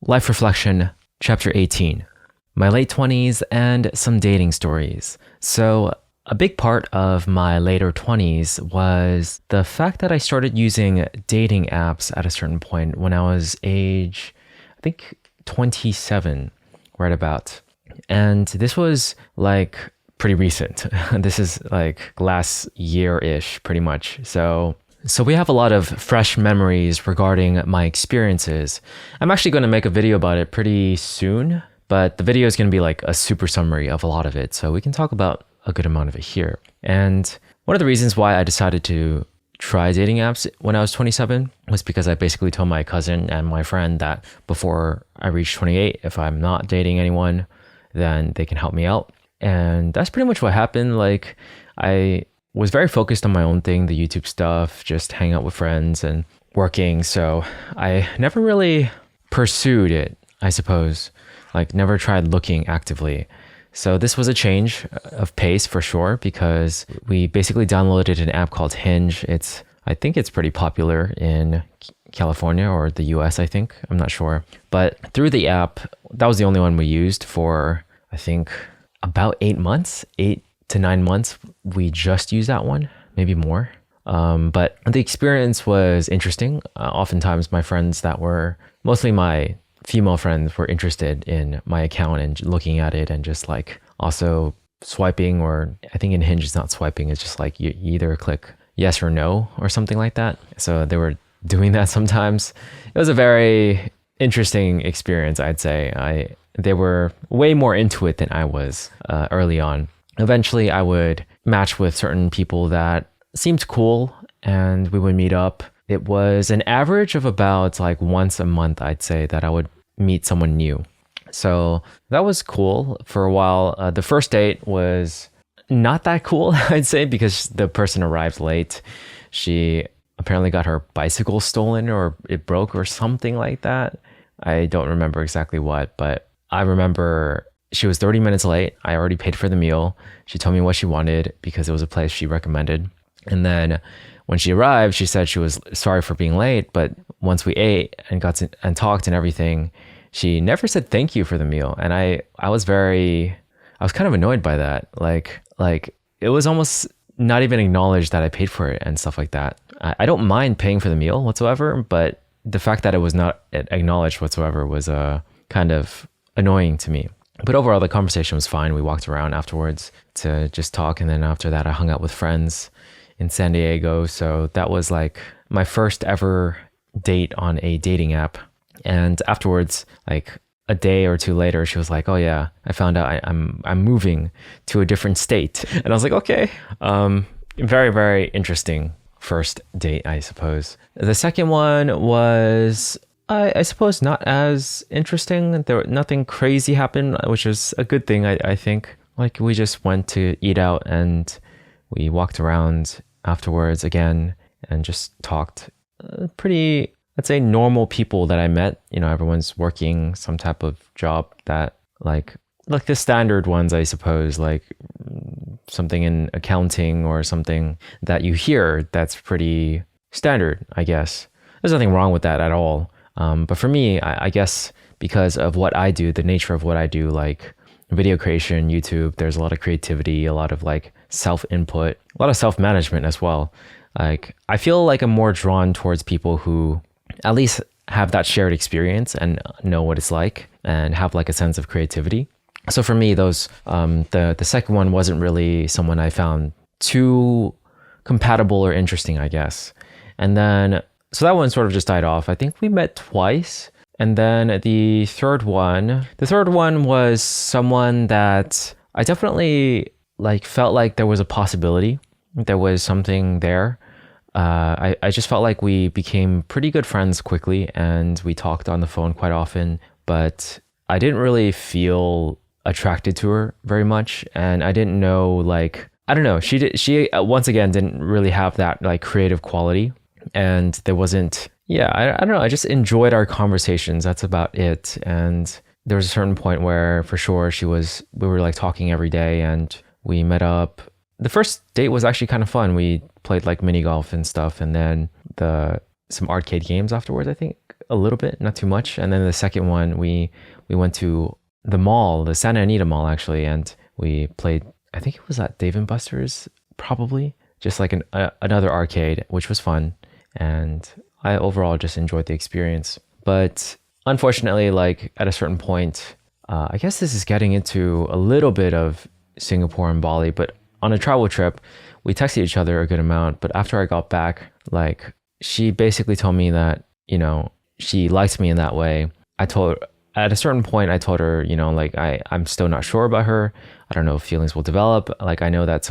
Life Reflection, Chapter 18, My Late 20s and Some Dating Stories. So, a big part of my later 20s was the fact that I started using dating apps at a certain point when I was age, I think 27, right about. And this was like pretty recent. This is like last year-ish, pretty much. So we have a lot of fresh memories regarding my experiences. I'm actually going to make a video about it pretty soon, but the video is going to be like a super summary of a lot of it. So we can talk about a good amount of it here. And one of the reasons why I decided to try dating apps when I was 27 was because I basically told my cousin and my friend that before I reach 28, if I'm not dating anyone, then they can help me out. And that's pretty much what happened. Like, I was very focused on my own thing, the YouTube stuff, just hanging out with friends and working. So I never really pursued it, I suppose. Like, never tried looking actively. So this was a change of pace for sure, because we basically downloaded an app called Hinge. I think it's pretty popular in California or the US, I think. I'm not sure. But through the app, that was the only one we used for, I think, about 8 months, 8 to 9 months. We just used that one, maybe more. But the experience was interesting. Oftentimes my friends that were, mostly my female friends, were interested in my account and looking at it and just like also swiping, or I think in Hinge it's not swiping, it's just like you either click yes or no or something like that. So they were doing that sometimes. It was a very interesting experience, I'd say. They were way more into it than I was early on. Eventually I would match with certain people that seemed cool and we would meet up. It was an average of about like once a month, I'd say, that I would meet someone new. So that was cool for a while. The first date was not that cool, I'd say, because the person arrived late. She apparently got her bicycle stolen, or it broke or something like that. I don't remember exactly what, but I remember she was 30 minutes late. I already paid for the meal. She told me what she wanted because it was a place she recommended. And then when she arrived, she said she was sorry for being late, but once we ate and and talked and everything, she never said thank you for the meal. And I was kind of annoyed by that. Like it was almost not even acknowledged that I paid for it and stuff like that. I don't mind paying for the meal whatsoever, but the fact that it was not acknowledged whatsoever was kind of annoying to me. But overall, the conversation was fine. We walked around afterwards to just talk. And then after that, I hung out with friends in San Diego. So that was like my first ever date on a dating app. And afterwards, like a day or two later, she was like, "Oh yeah, I found out I'm moving to a different state." And I was like, "Okay." Very, very interesting first date, I suppose. The second one was, I suppose, not as interesting. Nothing crazy happened, which was a good thing, I think. Like, we just went to eat out and we walked around afterwards again and just talked. Pretty, I'd say, normal people that I met. You know, everyone's working some type of job that like the standard ones, I suppose, like something in accounting or something that you hear that's pretty standard, I guess. There's nothing wrong with that at all. But for me, I guess because of what I do, the nature of what I do, like video creation, YouTube, there's a lot of creativity, a lot of like self-input, a lot of self-management as well. Like, I feel like I'm more drawn towards people who at least have that shared experience and know what it's like and have like a sense of creativity. So for me, those the second one wasn't really someone I found too compatible or interesting, I guess. And then, so that one sort of just died off. I think we met twice. And then the third one was someone that I definitely like felt like there was a possibility. There was something there. I just felt like we became pretty good friends quickly and we talked on the phone quite often, but I didn't really feel attracted to her very much. And I didn't know, like, I don't know, she once again didn't really have that like creative quality. And there wasn't, I don't know, I just enjoyed our conversations. That's about it. And there was a certain point where for sure we were like talking every day and we met up. The first date was actually kind of fun. We played like mini golf and stuff, and then some arcade games afterwards, I think. a little bit, not too much. And then the second one, we went to the mall, the Santa Anita Mall actually, and we played. I think it was at Dave and Buster's, probably just like another arcade, which was fun, and I overall just enjoyed the experience. But unfortunately, like at a certain point, I guess this is getting into a little bit of Singapore and Bali, but on a travel trip, we texted each other a good amount. But after I got back, like she basically told me that, she likes me in that way. At a certain point, I told her, like I'm still not sure about her. I don't know if feelings will develop. Like I know that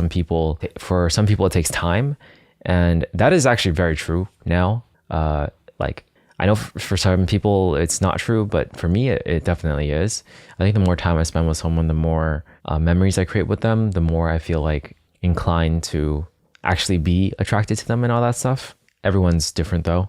for some people, it takes time. And that is actually very true now. Like I know for some people it's not true, but for me, it definitely is. I think the more time I spend with someone, the more memories I create with them, the more I feel like inclined to actually be attracted to them and all that stuff. Everyone's different though.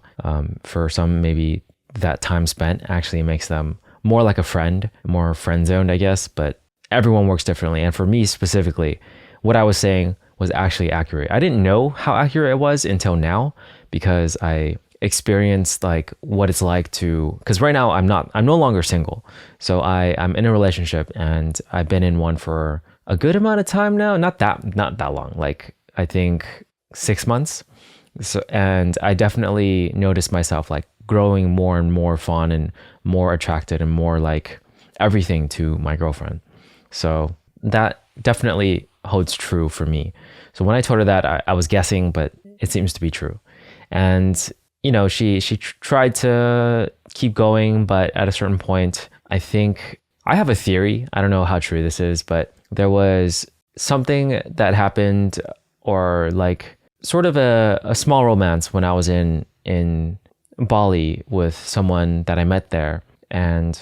For some, maybe that time spent actually makes them more like a friend, more friend zoned, I guess, but everyone works differently. And for me specifically, what I was saying was actually accurate. I didn't know how accurate it was until now, because I experienced like what it's like because right now I'm no longer single. So I'm in a relationship, and I've been in one for a good amount of time now. Not that long, like I think 6 months. So, and I definitely noticed myself like growing more and more fond and more attracted and more like everything to my girlfriend. So that definitely holds true for me. So when I told her that, I was guessing, but it seems to be true. And she tried to keep going, but at a certain point, I think I have a theory. I don't know how true this is, but there was something that happened, or like sort of a small romance when I was in Bali with someone that I met there. And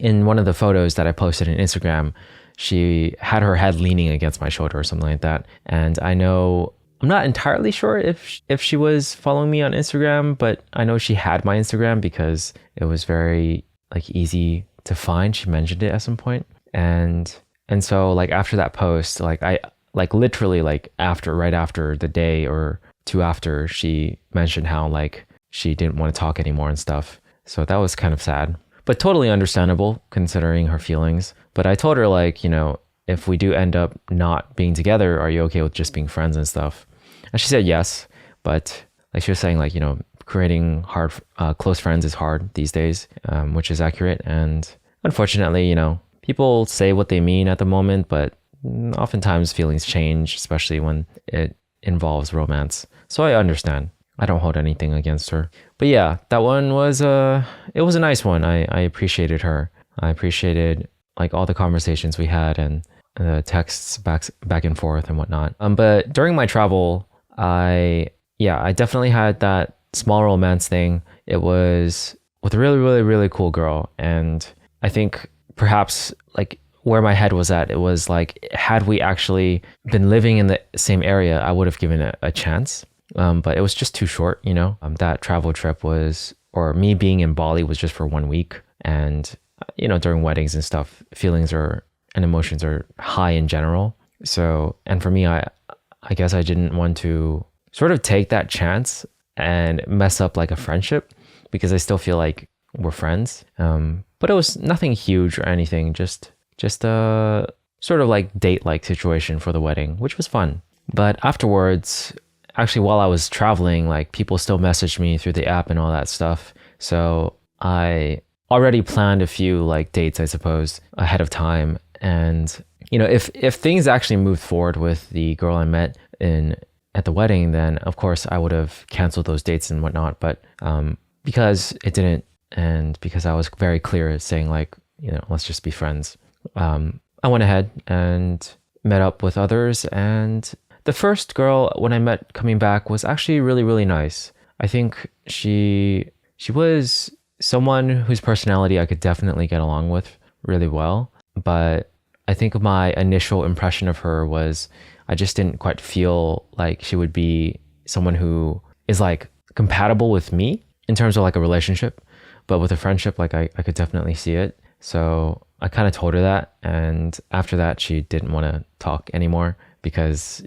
in one of the photos that I posted on Instagram, she had her head leaning against my shoulder or something like that. And I'm not entirely sure if she was following me on Instagram, but I know she had my Instagram because it was very like easy to find. She mentioned it at some point. And so like after that post, like I like literally like right after the day or two after, she mentioned how like she didn't want to talk anymore and stuff. So that was kind of sad, but totally understandable considering her feelings. But I told her like, if we do end up not being together, are you okay with just being friends and stuff? And she said yes, but like she was saying like, creating close friends is hard these days, which is accurate. And unfortunately, people say what they mean at the moment, but oftentimes feelings change, especially when it involves romance. So I understand. I don't hold anything against her. But yeah, that one was it was a nice one. I appreciated her. I appreciated like all the conversations we had and the texts back and forth and whatnot. But during my travel, I definitely had that small romance thing. It was with a really, really, really cool girl. And I think perhaps like where my head was at, it was like, had we actually been living in the same area, I would have given it a chance. But it was just too short, that travel trip or me being in Bali was just for 1 week. And, during weddings and stuff, feelings and emotions are high in general. So, and for me, I guess I didn't want to sort of take that chance and mess up like a friendship, because I still feel like we're friends. But it was nothing huge or anything, just a sort of like date-like situation for the wedding, which was fun. But afterwards, actually, while I was traveling, like people still messaged me through the app and all that stuff. So I already planned a few like dates, I suppose, ahead of time. And, if things actually moved forward with the girl I met at the wedding, then of course I would have canceled those dates and whatnot. But because it didn't, and because I was very clear at saying like, let's just be friends, I went ahead and met up with others. And the first girl when I met coming back was actually really, really nice. I think she was someone whose personality I could definitely get along with really well. But I think my initial impression of her was I just didn't quite feel like she would be someone who is like compatible with me in terms of like a relationship. But with a friendship, like I could definitely see it. So I kind of told her that. And after that, she didn't want to talk anymore because,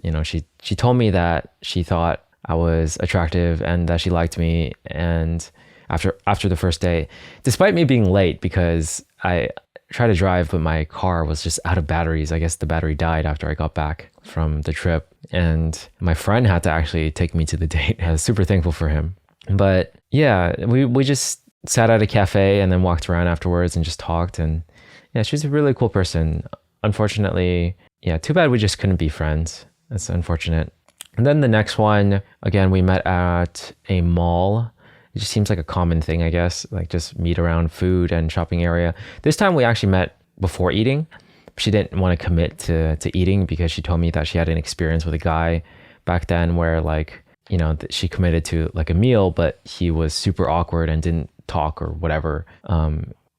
she told me that she thought I was attractive and that she liked me. And after the first day, despite me being late because I tried to drive, but my car was just out of batteries. I guess the battery died after I got back from the trip, and my friend had to actually take me to the date. I was super thankful for him. But yeah, we just sat at a cafe and then walked around afterwards and just talked. And yeah, she's a really cool person. Unfortunately, yeah, too bad we just couldn't be friends. That's unfortunate. And then the next one, again, we met at a mall. It just seems like a common thing, I guess, like just meet around food and shopping area. This time we actually met before eating. She didn't want to commit to eating because she told me that she had an experience with a guy back then where like, you know, she committed to like a meal, but he was super awkward and didn't talk or whatever.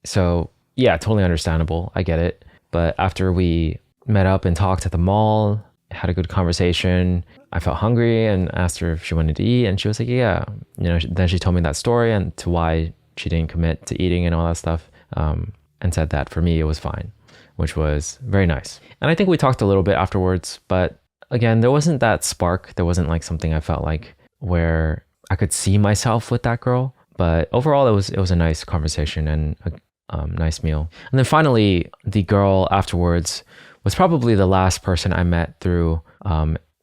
So yeah, totally understandable. I get it. But after we met up and talked at the mall, had a good conversation, I felt hungry and asked her if she wanted to eat, and she was like, yeah. You know, then she told me that story and to why she didn't commit to eating and all that stuff, and said that for me it was fine, which was very nice. And I think we talked a little bit afterwards, but again, there wasn't that spark. There wasn't like something I felt like where I could see myself with that girl. But overall, it was a nice conversation and a nice meal. And then finally, the girl afterwards was probably the last person I met through.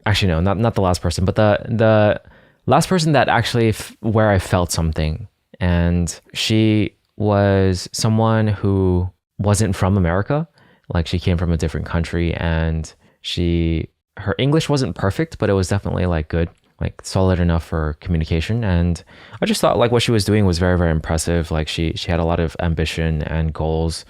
Actually, no, not the last person, but the last person that actually where I felt something. And she was someone who wasn't from America. Like she came from a different country, and her English wasn't perfect, but it was definitely like good, like solid enough for communication. And I just thought like what she was doing was very, very impressive. Like she had a lot of ambition and goals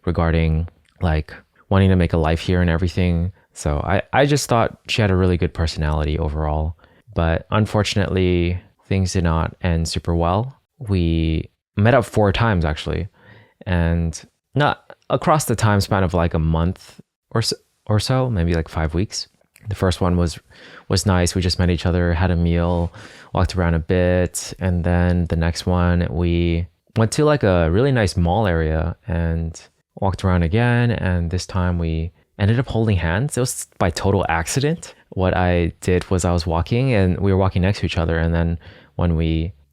regarding like wanting to make a life here and everything. So I just thought she had a really good personality overall. But unfortunately, things did not end super well. We met up 4 times actually, and not across the time span of like a month or so, maybe like 5 weeks. The first one was nice. We just met each other, had a meal, walked around a bit. And then the next one, we went to like a really nice mall area and walked around again. And this time we ended up holding hands. It was by total accident. What I did was I was walking and we were walking next to each other. And then when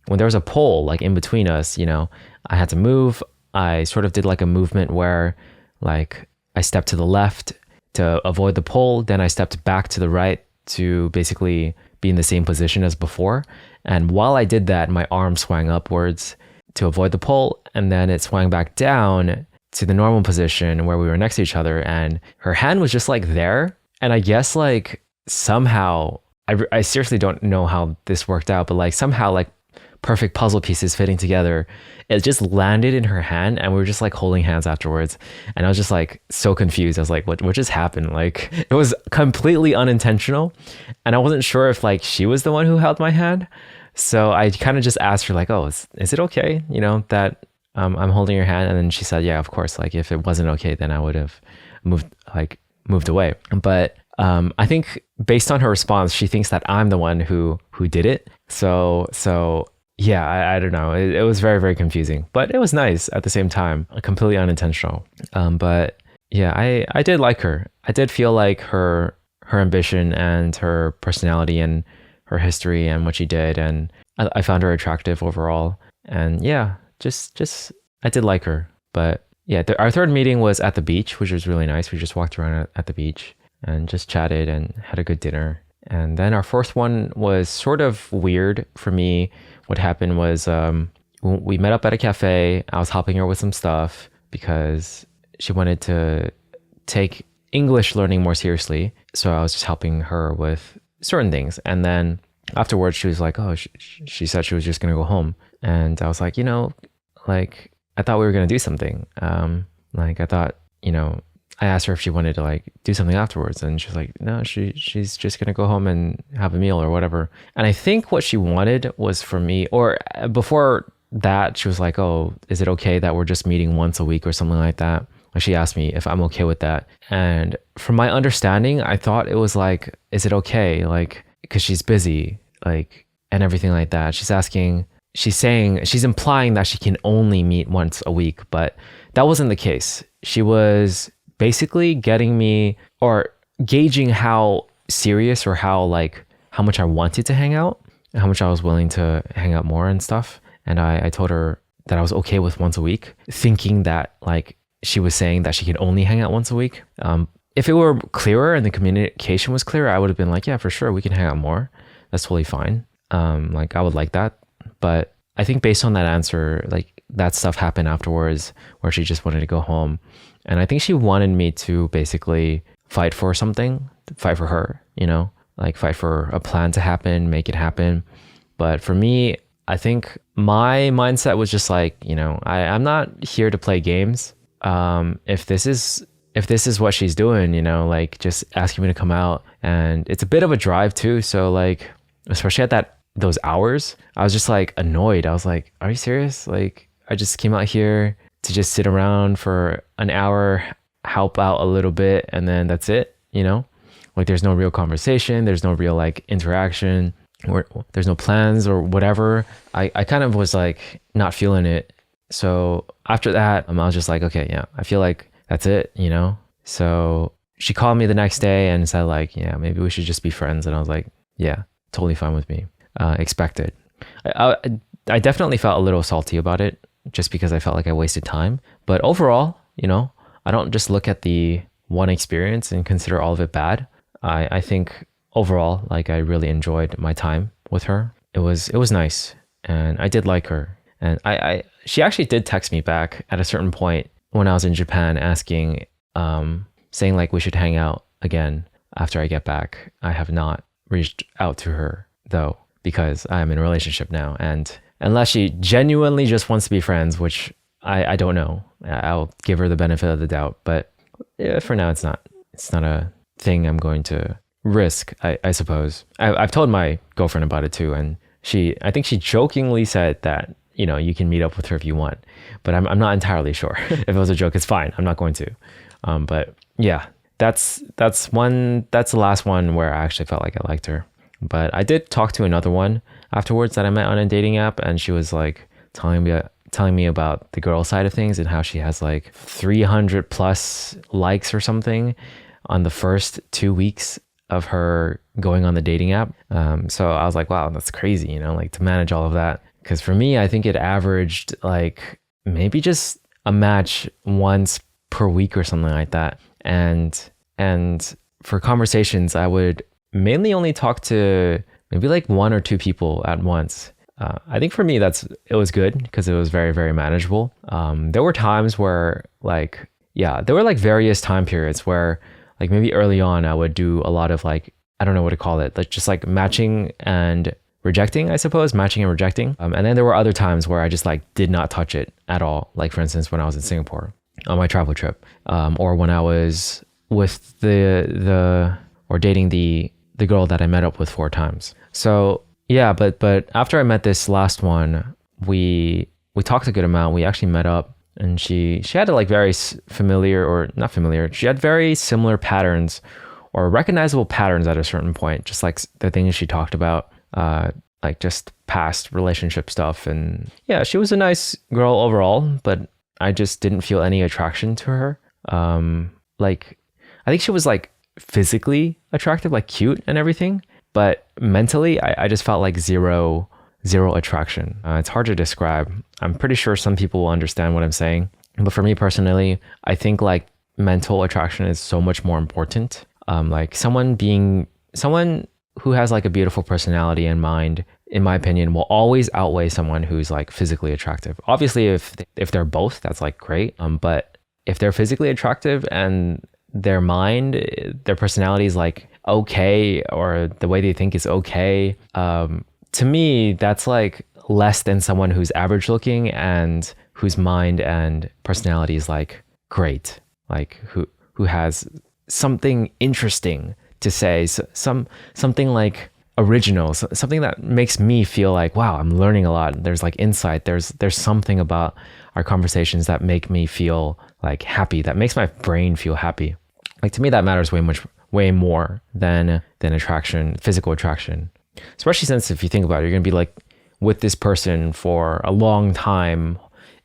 there was a pole like in between us, you know, I had to move. I sort of did like a movement where like I stepped to the left to avoid the pole. Then I stepped back to the right to basically be in the same position as before. And while I did that, my arm swung upwards to avoid the pole. And then it swung back down to the normal position where we were next to each other. And her hand was just like there. And I guess like somehow, I seriously don't know how this worked out, but like somehow like perfect puzzle pieces fitting together, it just landed in her hand and we were just like holding hands afterwards. And I was just like so confused. I was like, what just happened? Like it was completely unintentional. And I wasn't sure if like she was the one who held my hand. So I kind of just asked her like, oh, is it okay? You know, that I'm holding your hand. And then she said, yeah, of course. Like if it wasn't okay, then I would have moved away. But I think based on her response, she thinks that I'm the one who did it. So yeah, I don't know. It was very, very confusing, but it was nice at the same time, completely unintentional. But yeah, I did like her. I did feel like her ambition and her personality and her history and what she did. And I found her attractive overall. And yeah, just I did like her. But yeah, our third meeting was at the beach, which was really nice. We just walked around at the beach and just chatted and had a good dinner. And then our fourth one was sort of weird for me. What happened was we met up at a cafe. I was helping her with some stuff because she wanted to take English learning more seriously. So I was just helping her with certain things. And then afterwards, she was like, oh, she said she was just going to go home. And I was like, you know, like, I thought we were going to do something. Like, I thought, you know, I asked her if she wanted to like do something afterwards, and she's like, no, she's just gonna go home and have a meal or whatever. And I think what she wanted was for me, or before that, she was like, oh, is it okay that we're just meeting once a week or something like that? Like she asked me if I'm okay with that. And from my understanding, I thought it was like, is it okay? Like, because she's busy, like, and everything like that. She's implying that she can only meet once a week, but that wasn't the case. She was basically getting me or gauging how serious or how much I wanted to hang out and how much I was willing to hang out more and stuff. And I told her that I was okay with once a week, thinking that like she was saying that she could only hang out once a week. If it were clearer and the communication was clearer, I would have been like, yeah, for sure, we can hang out more. That's totally fine. Like I would like that. But I think based on that answer, like that stuff happened afterwards where she just wanted to go home. And I think she wanted me to basically fight for something, fight for her, you know, like fight for a plan to happen, make it happen. But for me, I think my mindset was just like, you know, I'm not here to play games. If this is what she's doing, you know, like just asking me to come out, and it's a bit of a drive too. So like, especially at those hours, I was just like annoyed. I was like, are you serious? Like I just came out here to just sit around for an hour, help out a little bit, and then that's it, you know? Like there's no real conversation, there's no real like interaction, or there's no plans or whatever. I kind of was like not feeling it. So after that, I was just like, okay, yeah, I feel like that's it, you know? So she called me the next day and said like, yeah, maybe we should just be friends. And I was like, yeah, totally fine with me. Expected. I definitely felt a little salty about it just because I felt like I wasted time. But overall, you know, I don't just look at the one experience and consider all of it bad. I think overall, like I really enjoyed my time with her. It was nice, and I did like her. And she actually did text me back at a certain point when I was in Japan asking, saying like we should hang out again after I get back. I have not reached out to her though, because I'm in a relationship now. And unless she genuinely just wants to be friends, which I don't know, I'll give her the benefit of the doubt. But yeah, for now, it's not a thing I'm going to risk, I suppose. I've told my girlfriend about it too. And I think she jokingly said that, you know, you can meet up with her if you want, but I'm not entirely sure. If it was a joke, it's fine. I'm not going to. But yeah, that's the last one where I actually felt like I liked her. But I did talk to another one afterwards that I met on a dating app, and she was like telling me about the girl side of things and how she has like 300 plus likes or something on the first 2 weeks of her going on the dating app. So I was like, wow, that's crazy, you know, like to manage all of that. Because for me, I think it averaged like maybe just a match once per week or something like that. And for conversations, I would mainly only talk to maybe like 1 or 2 people at once. I think for me, it was good because it was very, very manageable. There were times where like, yeah, there were like various time periods where like maybe early on, I would do a lot of like, I don't know what to call it, like just like matching and rejecting, I suppose, matching and rejecting. And then there were other times where I just like did not touch it at all. Like for instance, when I was in Singapore on my travel trip, or when I was with or dating the girl that I met up with 4 times. So yeah, but after I met this last one, we talked a good amount. We actually met up, and she had like very familiar, or not familiar, she had very similar patterns or recognizable patterns at a certain point, just like the things she talked about, like just past relationship stuff. And yeah, she was a nice girl overall, but I just didn't feel any attraction to her. Like I think she was like physically attractive, like cute and everything, but mentally I just felt like zero attraction. It's hard to describe. I'm pretty sure some people will understand what I'm saying, but for me personally, I think like mental attraction is so much more important. Like someone who has like a beautiful personality and mind, in my opinion, will always outweigh someone who's like physically attractive. Obviously, if they're both, that's like great. But if they're physically attractive and their mind, their personality is like okay, or the way they think is okay, to me, that's like less than someone who's average looking and whose mind and personality is like great, like who has something interesting to say, something like original, something that makes me feel like, wow, I'm learning a lot. There's like insight. There's something about our conversations that make me feel like happy, that makes my brain feel happy. Like to me, that matters way more than attraction, physical attraction. Especially since if you think about it, you're gonna be like with this person for a long time,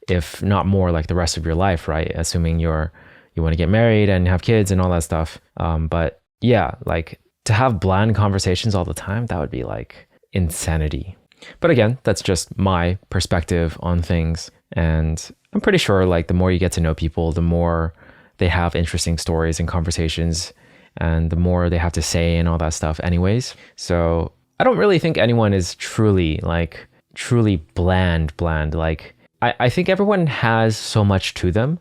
if not more, like the rest of your life, right? Assuming you want to get married and have kids and all that stuff. But yeah, like to have bland conversations all the time, that would be like insanity. But again, that's just my perspective on things. And I'm pretty sure like the more you get to know people, the more they have interesting stories and conversations, and the more they have to say and all that stuff anyways. So I don't really think anyone is truly bland. Like I think everyone has so much to them.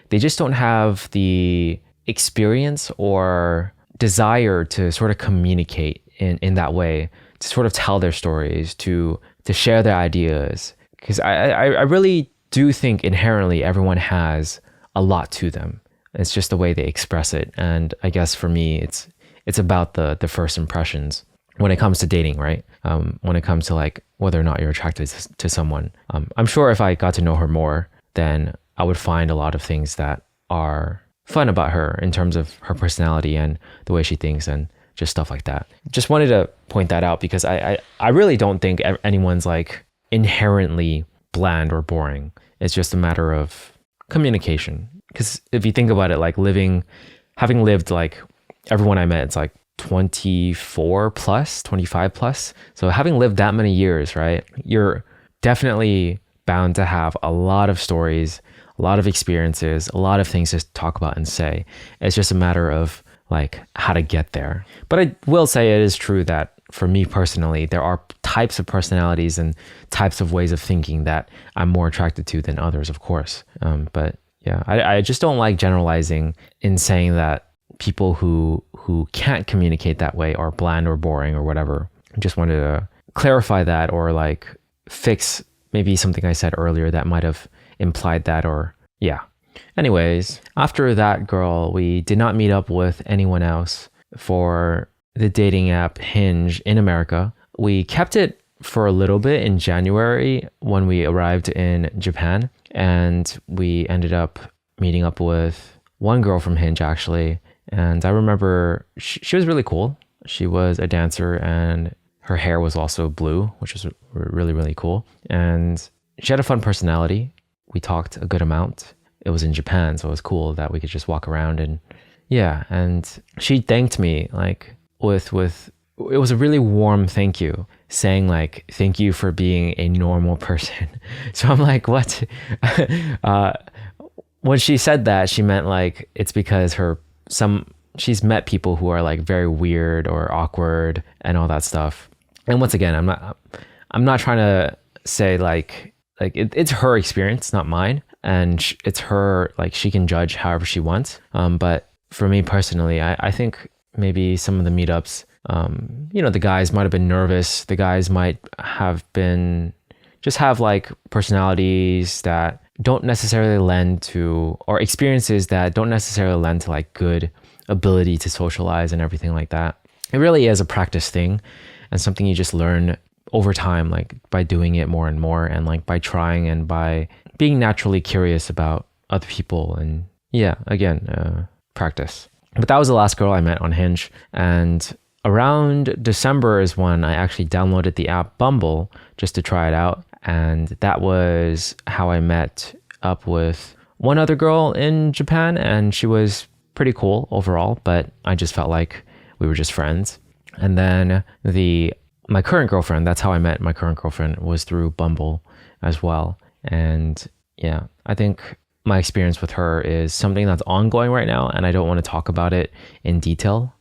They just don't have the experience or desire to sort of communicate in that way, to sort of tell their stories, to share their ideas. Because I really do think inherently everyone has a lot to them. It's just the way they express it. And I guess for me, it's about the first impressions when it comes to dating, right? When it comes to like whether or not you're attracted to someone. I'm sure if I got to know her more, then I would find a lot of things that are fun about her in terms of her personality and the way she thinks and just stuff like that. Just wanted to point that out because I really don't think anyone's like inherently bland or boring. It's just a matter of communication. Because if you think about it, like having lived like everyone I met, it's like 24 plus, 25 plus. So having lived that many years, right, you're definitely bound to have a lot of stories, a lot of experiences, a lot of things to talk about and say. It's just a matter of like how to get there. But I will say it is true that for me personally, there are types of personalities and types of ways of thinking that I'm more attracted to than others, of course. But yeah, I just don't like generalizing in saying that people who can't communicate that way are bland or boring or whatever. I just wanted to clarify that, or like fix maybe something I said earlier that might have implied that, or yeah. Anyways, after that girl, we did not meet up with anyone else for the dating app Hinge in America. We kept it for a little bit in January when we arrived in Japan, and we ended up meeting up with one girl from Hinge actually. And I remember she was really cool. She was a dancer and her hair was also blue, which was really, really cool. And she had a fun personality. We talked a good amount. It was in Japan, so it was cool that we could just walk around and yeah. And she thanked me like with it was a really warm thank you, saying like, thank you for being a normal person. So I'm like, what? When she said that, she meant like, it's because she's met people who are like very weird or awkward and all that stuff. And once again, I'm not trying to say like it's her experience, not mine. And it's her, like she can judge however she wants. But for me personally, I think maybe some of the meetups, the guys might have been nervous. The guys might have just have like personalities that don't necessarily lend to, or experiences that don't necessarily lend to like good ability to socialize and everything like that. It really is a practice thing and something you just learn over time, like by doing it more and more, and like by trying and by being naturally curious about other people. And yeah, again, practice. But that was the last girl I met on Hinge. And around December is when I actually downloaded the app Bumble just to try it out. And that was how I met up with one other girl in Japan. And she was pretty cool overall, but I just felt like we were just friends. And then my current girlfriend, that's how I met my current girlfriend, was through Bumble as well. And yeah, I think my experience with her is something that's ongoing right now, and I don't want to talk about it in detail.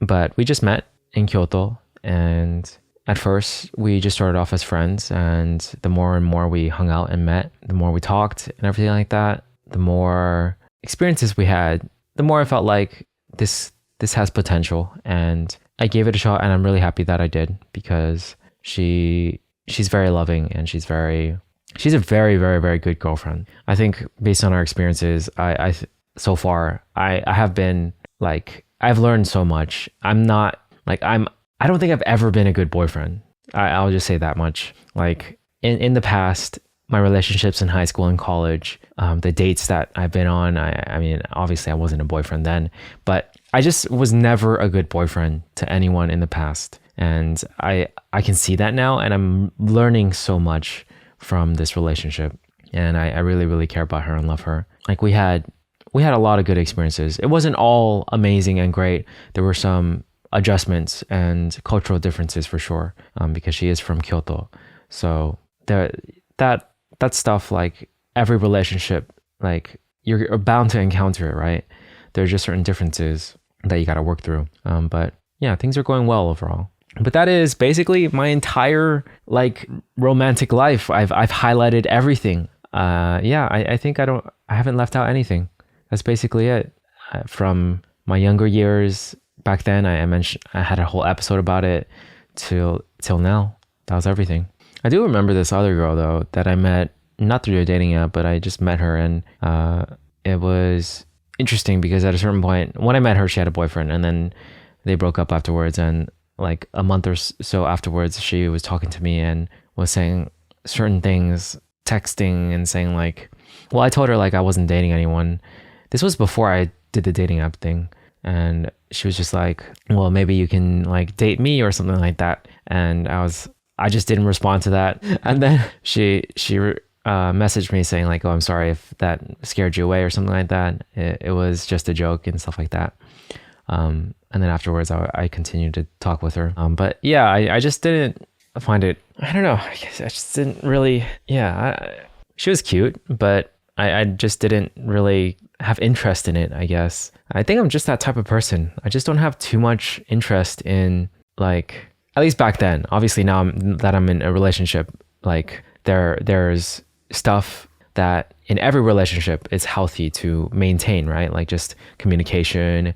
But we just met in Kyoto, and at first we just started off as friends, and the more and more we hung out and met, the more we talked and everything like that, the more experiences we had, the more I felt like this has potential, and I gave it a shot, and I'm really happy that I did, because she's very loving, and she's a very, very, very good girlfriend. I think based on our experiences, so far, I have been like, I've learned so much. I don't think I've ever been a good boyfriend. I'll just say that much. Like in the past, my relationships in high school and college, the dates that I've been on, I mean, obviously I wasn't a boyfriend then, but I just was never a good boyfriend to anyone in the past. And I can see that now, and I'm learning so much from this relationship. And I really, really care about her and love her. Like we had a lot of good experiences. It wasn't all amazing and great. There were some adjustments and cultural differences for sure, because she is from Kyoto. So there, that stuff, like every relationship, like you're bound to encounter it, right? There's just certain differences that you got to work through. But yeah, things are going well overall. But that is basically my entire like romantic life. I've highlighted everything. I think I haven't left out anything. That's basically it. From my younger years back then, I mentioned I had a whole episode about it till now. That was everything. I do remember this other girl though that I met, not through a dating app, but I just met her, and it was interesting because at a certain point when I met her, she had a boyfriend, and then they broke up afterwards. And like a month or so afterwards, she was talking to me and was saying certain things, texting and saying like, well, I told her like I wasn't dating anyone. This was before I did the dating app thing. And she was just like, well, maybe you can like date me or something like that. And I just didn't respond to that. And then she messaged me saying like, oh, I'm sorry if that scared you away or something like that. It was just a joke and stuff like that. And then afterwards I continued to talk with her. But yeah, I just didn't find it, I don't know, I guess I just didn't really, she was cute, but I just didn't really have interest in it, I guess. I think I'm just that type of person. I just don't have too much interest in, like, at least back then. Obviously now that I'm in a relationship, like there's stuff that in every relationship is healthy to maintain, right? Like just communication,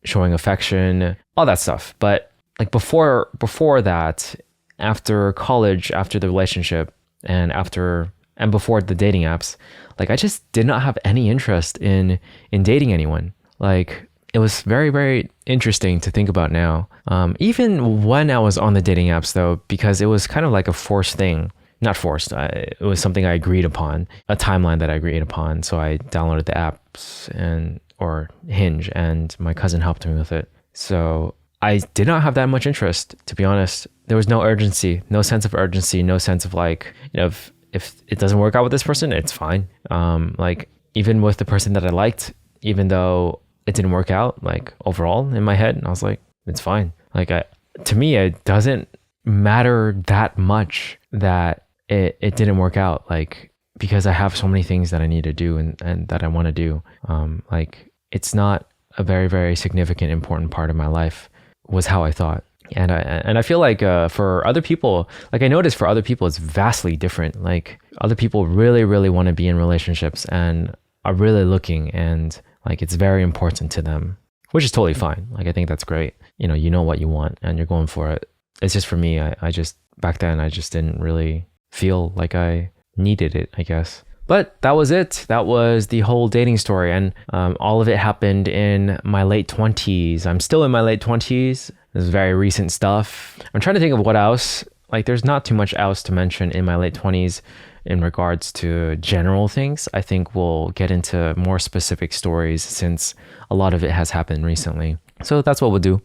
showing affection, all that stuff. But like before that, after college, after the relationship, and before the dating apps, like I just did not have any interest in dating anyone. Like it was very, very interesting to think about now. Even when I was on the dating apps though, because it was kind of like a forced thing. Not forced, it was something I agreed upon, a timeline that I agreed upon. So I downloaded the apps or Hinge, and my cousin helped me with it. So I did not have that much interest, to be honest. There was no urgency, no sense of urgency, no sense of like, you know, if it doesn't work out with this person, it's fine. Like even with the person that I liked, even though it didn't work out, like overall in my head, I was like, it's fine. Like to me, it doesn't matter that much that it didn't work out, like because I have so many things that I need to do and that I want to do. Like it's not a very, very significant, important part of my life, was how I thought. And I feel like for other people, like I noticed for other people, it's vastly different. Like other people really, really want to be in relationships and are really looking, and like it's very important to them, which is totally fine. Like I think that's great. You know what you want and you're going for it. It's just for me, I just, back then, I just didn't really feel like I needed it, I guess. But that was it. That was the whole dating story. And all of it happened in my late 20s. I'm still in my late 20s. This is very recent stuff. I'm trying to think of what else. Like there's not too much else to mention in my late 20s in regards to general things. I think we'll get into more specific stories since a lot of it has happened recently. So that's what we'll do.